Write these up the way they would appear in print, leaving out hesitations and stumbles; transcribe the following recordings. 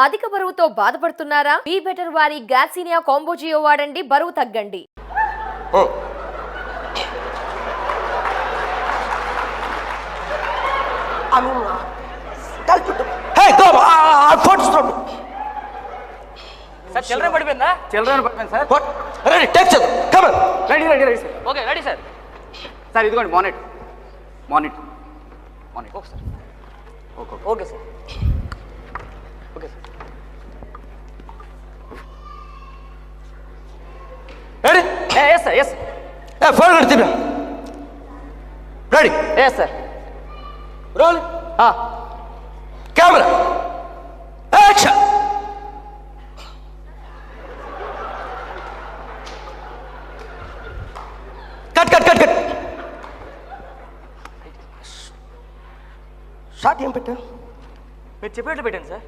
అధిక బరువుతో బాధపడుతున్నారా? బీ బెటర్ వారి గ్యాసినియా కాంబోజియో వాడండి, బరువు తగ్గండి. సార్ చిల్లర పడిపోయిందా? చిల్డ్రన్ పడిపోయింది sir. Ready take sir come on. Ready ready ready sir. Okay ready sir. Sir ఇదిగోండి మానిట్ మానిట్ మానిట్. Okay sir. Okay sir. Okay sir. Ready. Yes sir yes. Phone కట్టి తిప్పా. Ready. Yes sir. Roll. Camera action. Cut cut cut cut. Shot ఏం పెట్టా? మీరు చెప్పేట్లు పెట్టండి సార్.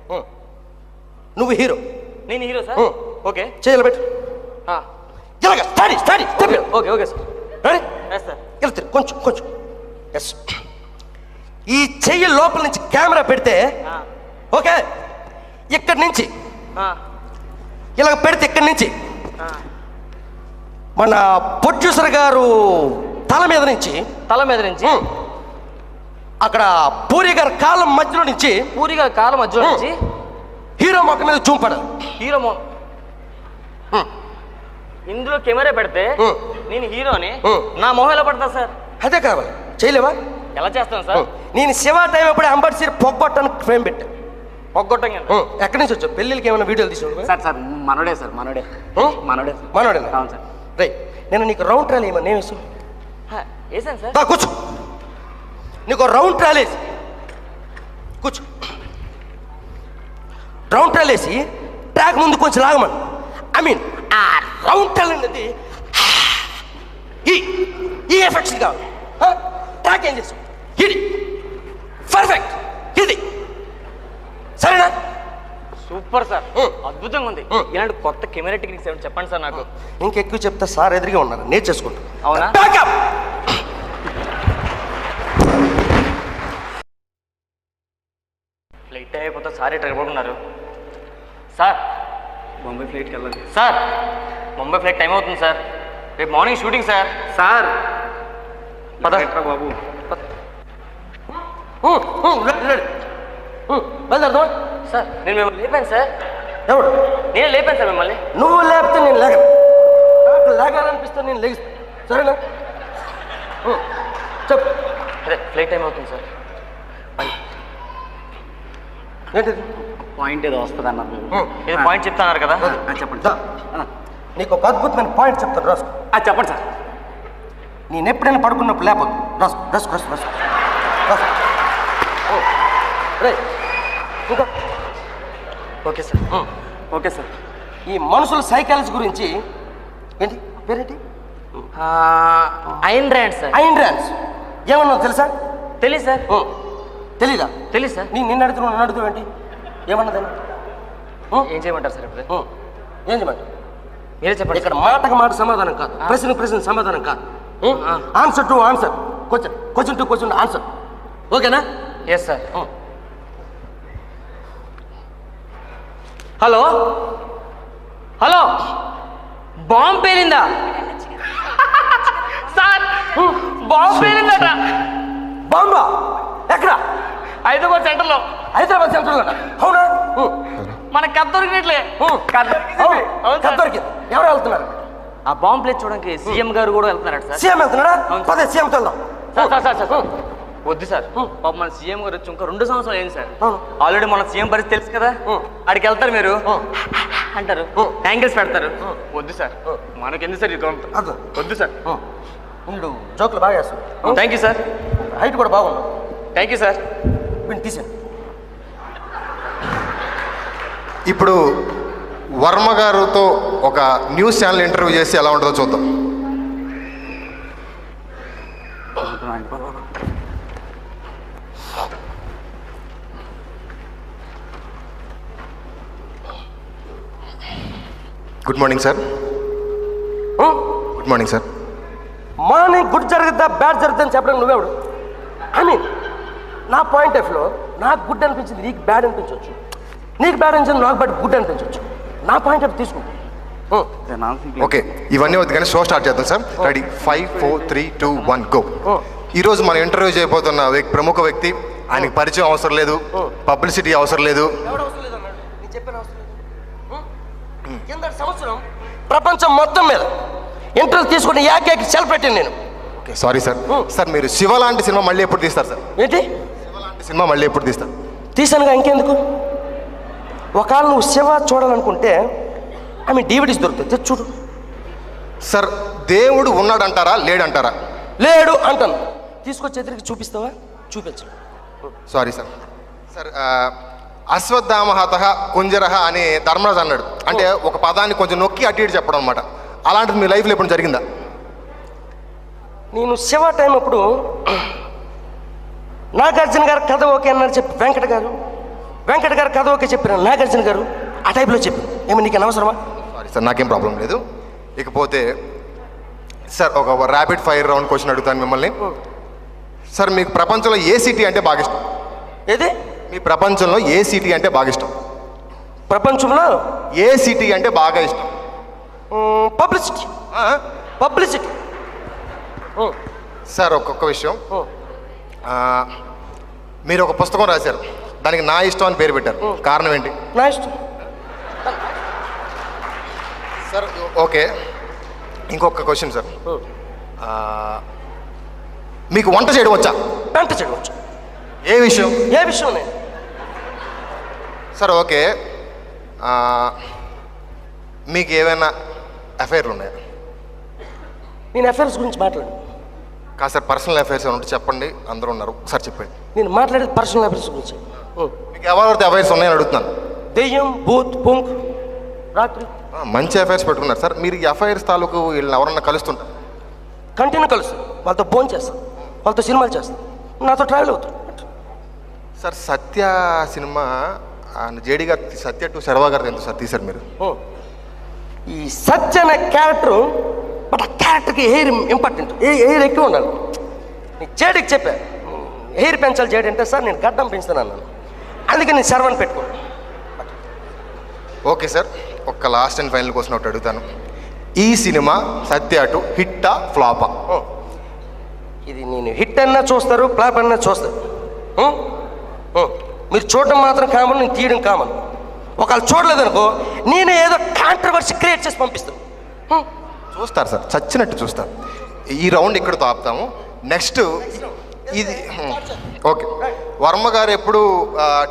నువ్వు హీరో, నేను హీరో సార్. ఓకే చేయలు పెట్టు. ఇలాగా స్టడీ స్టడీ చెప్పు. Okay okay sir. Ready. Yes sir. వెళ్తారు కొంచెం కొంచెం. ఎస్. ఈ చెయ్యి లోపల నుంచి కెమెరా పెడితే ఓకే, ఇక్కడి నుంచి ఇలాగ పెడితే ఇక్కడి నుంచి మన ప్రొడ్యూసర్ గారు తల మీద నుంచి అక్కడ పూరి గారి కాలం మధ్యలో నుంచి పూరిగా కాలం మధ్యలో నుంచి హీరో మొక్క మీద జూమ్ పడాలి. హీరో ఇందులో కెమెరా పెడితే నేను హీరోని, నా మొహం ఎలా పడతా సార్? అదే కావాలి. చేయలేవా? ఎలా చేస్తాను సార్? నేను శివ టైం ఎప్పుడు అంబర్సీర్ పొగ్గొట్టడానికి ఫ్రేమ్ పెట్టా. పొగ్గొట్టం ఎక్కడి నుంచి వచ్చావు? పెళ్ళిళ్ళకి ఏమైనా వీడియోలు తీసుకున్నావు? సార్ సార్ మనోడే సార్ మనోడే మనోడే మనోడే. అవును సార్. రే నేను నీకు రౌండ్ ట్రాలీ ఏమన్నా ఏమేసు? వేసాను సార్. కూర్చో. నీకు రౌండ్ ట్రాలీ వేసి కూర్చో. రౌండ్ ట్రాలీ వేసి ట్రాక్ ముందు కొంచెం లాగమని. ఐ మీన్ ఆ రౌండ్ ట్రాలీ అనేది ఈ ఎఫెక్ట్స్ కావాలి. ట్రాక్ ఏం చేసావు? ఇది పర్ఫెక్ట్. ఇది సరేనా? సూపర్ సార్, అద్భుతంగా ఉంది. ఇలాంటి కొత్త కెమెరా టెక్నిక్స్ ఏమైనా చెప్పండి సార్ నాకు. ఇంకెక్కువ చెప్తా సార్ ఎదురుగా ఉన్నారు, నేర్చేసుకుంటా. అవునా? బ్యాకప్. ఫ్లైట్ అయిపోతా సార్ ఎట్లా పడుకున్నారు సార్? బొంబాయి ఫ్లైట్కి వెళ్ళాలి సార్. ముంబై ఫ్లైట్ టైం అవుతుంది సార్. రేపు మార్నింగ్ షూటింగ్ సార్. సార్. పద బాబు. బయలుదేరదాం. సార్ నేను మిమ్మల్ని లేపాను సార్. ఎవడు? నేను లేపాను సార్ మిమ్మల్ని. నువ్వు లేకపోతే నేను లేక, నాకు లేగాలనిపిస్తే నేను లేగిస్తా. సరేనా? చెప్పు. అదే ఫ్లైట్ టైం అవుతుంది సార్. ఏంటిది? పాయింట్ ఏదో వస్తుంది అన్నారు. ఇది పాయింట్ చెప్తాన్నారు కదా. చెప్పండి దా. నీకు ఒక అద్భుతమైన పాయింట్ చెప్తాను, రాసుకో. చెప్పండి సార్. నేను ఎప్పుడైనా పడుకున్నప్పుడు లేకపోతే రాసుకో రాసుకో రాసుకో రాసుకో రాసుకో. రే ఇంకా ఓకే సార్. Okay sir. ఈ మనుషుల సైకాలజీ గురించి ఏంటి పేరేంటి? Ayn Rand sir. Ayn Rand's ఏమన్నా తెలుసా? తెలీదు సార్. తెలీదా? తెలీదు సార్. నిన్ను అడుగుతున్నావు, నన్ను అడుగుతావు ఏంటి? ఏమన్నదని? ఏం చేయమంటారు సార్ ఇప్పుడు? ఏం చేయమంటారు? మీరే చెప్పండి. ఇక్కడ మాటకు మాట సమాధానం కాదు, ప్రశ్న సమాధానం కాదు. Answer to answer, question to question answer. ఓకేనా? Yes sir. Hello hello, bomb పేలిందా సార్? బాంబు పేలిందట. బాంబా? ఎక్కడ? హైదరాబాద్ సెంటర్లో. హైదరాబాద్ సెంట్రల్. అవునా? మనకు కథ దొరికినట్లే. కథ దొరికింది. ఎవరు వెళ్తున్నారు? ఆ బాంబు ప్లేస్ చూడడానికి సీఎం గారు కూడా వెళ్తున్నారట సార్. సీఎం వెళ్తున్నాడా? పదే సీఎంతో వెళ్దాం. సార్ వద్దు సార్. పాప మన సీఎం గారు వచ్చి ఇంకా 2 సంవత్సరాలు అయింది సార్. ఆల్రెడీ మన సీఎం పరిస్థితి తెలుసు కదా. అక్కడికి వెళ్తారు మీరు అంటారు, యాంగిల్స్ పెడతారు. వద్దు సార్, మనకెందుకు సార్ ఇది? వద్దు సార్. వీళ్ళు జోకులు బాగా వేస్తారు. Thank you sir. హైట్ కూడా బాగుంది. Thank you sir. వీడిని తీసాను. ఇప్పుడు వర్మ గారితో ఒక న్యూస్ ఛానల్ ఇంటర్వ్యూ చేసి ఎలా ఉంటుందో చూద్దాం. Good morning sir. Good morning sir. Morning good జరుగుతుందా బ్యాడ్ జరుగుతుందని చెప్పడం నువ్వెవడు? ఐ మీన్ నా పాయింట్ ఆఫ్ లో నాకు గుడ్ అనిపించింది, నీకు బ్యాడ్ అనిపించవచ్చు. నీకు బ్యాడ్ అనిపించింది, నాకు బ్యాడ్ గుడ్ అనిపించవచ్చు. నా పాయింట్ ఆఫ్ తీసుకుంటా. ఓకే, ఇవన్నీ వద్దు కానీ షో స్టార్ట్ చేద్దాం సార్. రెడీ? 5 4 3 2 1 గో. ఈరోజు మనం ఇంటర్వ్యూ చేయబోతున్న ప్రముఖ వ్యక్తి. ఆయనకి పరిచయం అవసరం లేదు, పబ్లిసిటీ అవసరం లేదు. కింద సంవత్సరం ప్రపంచం మొత్తం మీద ఇంటర్వ్యూ తీసుకుని ఏకైక సెలబ్రిటీ నేను. Okay, sorry sir. సార్ మీరు శివ లాంటి సినిమా మళ్ళీ ఎప్పుడు తీస్తారు సార్? ఏంటి శివ లాంటి సినిమా మళ్ళీ ఎప్పుడు తీస్తారు? తీసానుగా, ఇంకెందుకు. ఒకవేళ నువ్వు శివ చూడాలనుకుంటే ఆమె డివిడీస్ దొరుకుతుంది, చూడు. సార్ దేవుడు ఉన్నాడంటారా లేడంటారా? లేడు అంటాను. తీసుకొచ్చి ఎదురికి చూపిస్తావా? చూపించు. Sorry sir. సార్ అశ్వత్థామహత కుంజరహ అని ధర్మరాజు అన్నాడు. అంటే ఒక పదాన్ని కొంచెం నొక్కి అటు ఇటు చెప్పడం అనమాట. అలాంటిది మీ లైఫ్లో ఎప్పుడు జరిగిందా? నేను శివ టైం అప్పుడు నాగార్జున గారు కథ ఓకే అన్నారు చెప్పి వెంకట గారు కథ ఓకే చెప్పిన నాగార్జున గారు ఆ టైప్లో చెప్పి ఏమి నీకు అనవసరమా? సారీ సార్, నాకేం ప్రాబ్లం లేదు. ఇకపోతే సార్ ఒక ర్యాపిడ్ ఫైర్ రౌండ్ క్వశ్చన్ అడుగుతాను మిమ్మల్ని. సార్ మీకు ప్రపంచంలో ఏ సిటీ అంటే బాగా ఇష్టం? ఏది? మీ ప్రపంచంలో ఏ సిటీ అంటే బాగా ఇష్టం? ప్రపంచంలో ఏ సిటీ అంటే బాగా ఇష్టం? పబ్లిసిటీ. సార్ ఒక్కొక్క విషయం. మీరు ఒక పుస్తకం రాశారు, దానికి నా ఇష్టం అని పేరు పెట్టారు. కారణం ఏంటి? నా ఇష్టం. సార్ ఓకే, ఇంకొక క్వశ్చన్ సార్. మీకు వంట చేయడం వచ్చా? వంట చేయడం వచ్చు. ఏ విషయం? ఏ విషయం? నేను సార్ ఓకే, మీకు ఏమైనా అఫైర్లు ఉన్నాయా? నేను అఫైర్స్ గురించి మాట్లాడు. కాదు సార్, పర్సనల్ అఫైర్స్ ఏమైనా ఉంటే చెప్పండి, అందరూ ఉన్నారు, సార్ చెప్పండి. నేను మాట్లాడేది పర్సనల్ అఫైర్స్ గురించి. మీకు ఎవరెవరితో అఫైర్స్ ఉన్నాయని అడుగుతున్నాను. దెయ్యం, భూత్, పుంక్, రాత్రి. మంచి అఫైర్స్ పెట్టుకున్నారు సార్. మీరు ఈ అఫైర్స్ తాలూకు వీళ్ళని ఎవరన్నా కలుస్తుంటారు? కంటిన్యూ కలుస్తాను. వాళ్ళతో ఫోన్ చేస్తాను, వాళ్ళతో సినిమాలు చేస్తాను, నాతో ట్రావెల్ అవుతాను. సార్ సత్య సినిమా జేడి గారు సత్య టు శర్వా గారు ఎంత సార్ తీశారు మీరు? ఈ సత్య అనే క్యారెక్టర్, బట్ ఆ క్యారెక్టర్కి హెయిర్ ఇంపార్టెంట్. హెయిర్ ఎక్కువ ఉండాలి. నేను జేడికి చెప్పా, హెయిర్ పెంచాలి జేడి అంటే, సార్ నేను గడ్డం పెంచుతాను అన్నాను. అందుకే నేను శర్వాన్ని పెట్టుకోను. ఓకే సార్, ఒక్క లాస్ట్ అండ్ ఫైనల్ క్వశ్చన్ ఒకటి అడుగుతాను. ఈ సినిమా సత్య టు హిట్టా ఫ్లాపా? ఇది నేను హిట్ అన్నా చూస్తారు, ఫ్లాప్ అన్నా చూస్తారు. మీరు చూడడం మాత్రం కామన్, నేను తీయడం కామన్. ఒకవేళ చూడలేదనుకో నేనే ఏదో కాంట్రవర్సీ క్రియేట్ చేసి పంపిస్తాను. చూస్తారు సార్, చచ్చినట్టు చూస్తారు. ఈ రౌండ్ ఇక్కడితో ఆపుతాము. నెక్స్ట్ ఇది ఓకే. వర్మ గారు ఎప్పుడు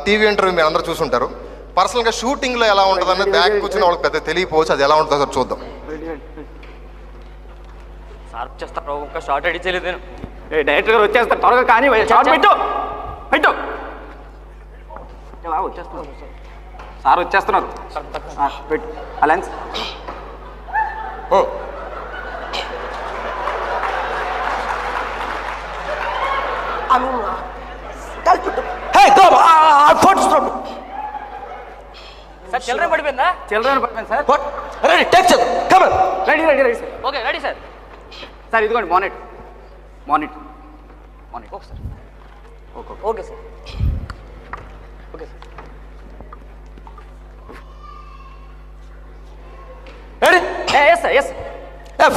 టీవీ ఇంటర్వ్యూ మీరు అందరూ చూసుంటారు. పర్సనల్గా షూటింగ్లో ఎలా ఉంటుందని బ్యాక్ కూర్చుని వాళ్ళకి పెద్ద తెలియపోవచ్చు. అది ఎలా ఉంటుందో సార్ చూద్దాం. సార్ వచ్చేస్తారు, ఒక్క షార్ట్ రెడీ చేయలేదు నేను. డైరెక్టర్ గారు వచ్చేస్తారు, త్వరగా కానీ షార్ట్ పెట్టు పెట్టు. వచ్చేస్తున్నారు సార్, వచ్చేస్తున్నారు. పెట్టు అలెన్స్. సార్ చిల్లర పడిపోయిందా? చిల్డ్రన్ పడిపోయింది సార్. రెడీ, టేక్ చేద్దాం. Come on. Ready ready ready sir. Okay ready sir. Sir ఇదిగోండి మానిట్ మానిట్ మానిట్. Okay sir. Okay okay sir. Okay sir. Ready? Yes sir, yes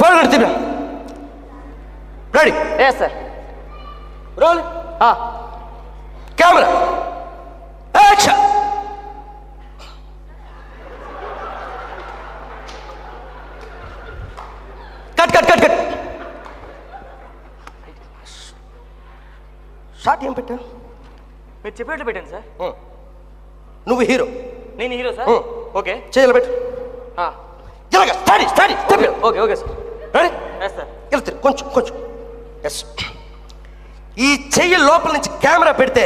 phone కడితే ready. Yes sir. Roll, camera, action. Cut cut cut cut. Shot ఏం పెట్టా? మీరు చెప్పేట్లు పెట్టండి sir. నువ్వు హీరో, నేను హీరో సార్. ఓకే చేయాలి పెట్టు. ఇలాగ study study. Okay okay sir. Ready? Yes sir. వెళ్తారు కొంచెం కొంచెం. ఎస్. ఈ చెయ్యి లోపల నుంచి కెమెరా పెడితే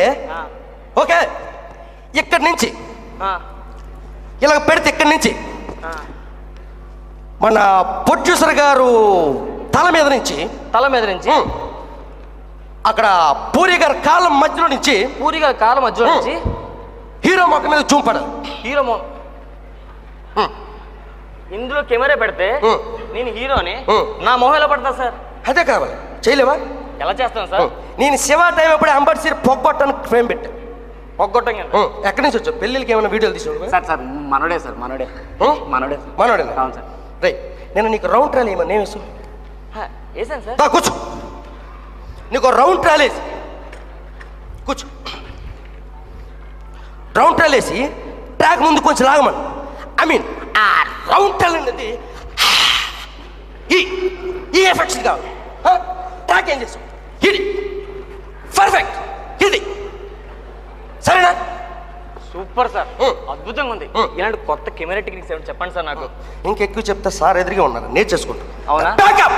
ఓకే, ఇక్కడి నుంచి ఇలాగ పెడితే ఇక్కడి నుంచి మన ప్రొడ్యూసర్ గారు తల మీద నుంచి అక్కడ పూరి గారి కాళ్ళ మధ్యలో నుంచి హీరో మొక్క మీద జూమ్ పడాలి. హీరో ఇందులో కెమెరా పెడితే నేను హీరోని, నా మొహం ఎలా పడతా సార్? అదే కావాలి. చేయలేవా? ఎలా చేస్తాను సార్? నేను శివ టైం అప్పుడు అంబర్సీర్ పొగ్గొట్టడానికి ఫ్రేమ్ పెట్టా. పొగ్గొట్టంగా ఎక్కడి నుంచి వచ్చావు? పెళ్ళిళ్ళకి ఏమైనా వీడియోలు తీసావు? సార్ సార్ మనోడే సార్ మనోడే మనోడే మనోడేనా? అవును సార్. రే, నేను నీకు రౌండ్ ట్రాలీ ఏమన్నా ఏమి వేసు? వేసాను సార్. దా కూర్చో. నీకు రౌండ్ ట్రాలీ వేసి కూర్చో. రౌండ్ ట్రాలీ వేసి ట్రాక్ ముందు కొంచెం లాగమని. ఐ మీన్ ఆ రౌండ్ ట్రాలీ అనేది ఈ ఎఫెక్ట్స్ కావాలి. ట్రాక్ ఏం చేస్తావు? ఇది పర్ఫెక్ట్, ఇది సరేనా? సూపర్ సార్, అద్భుతంగా ఉంది. ఇలాంటి కొత్త కెమెరా టెక్నిక్స్ ఏమైనా చెప్పండి సార్ నాకు. ఇంకెక్కువ చెప్తే సార్ ఎదురుగా ఉన్నారు, నేర్చేసుకుంటాను. అవునా? బ్యాకప్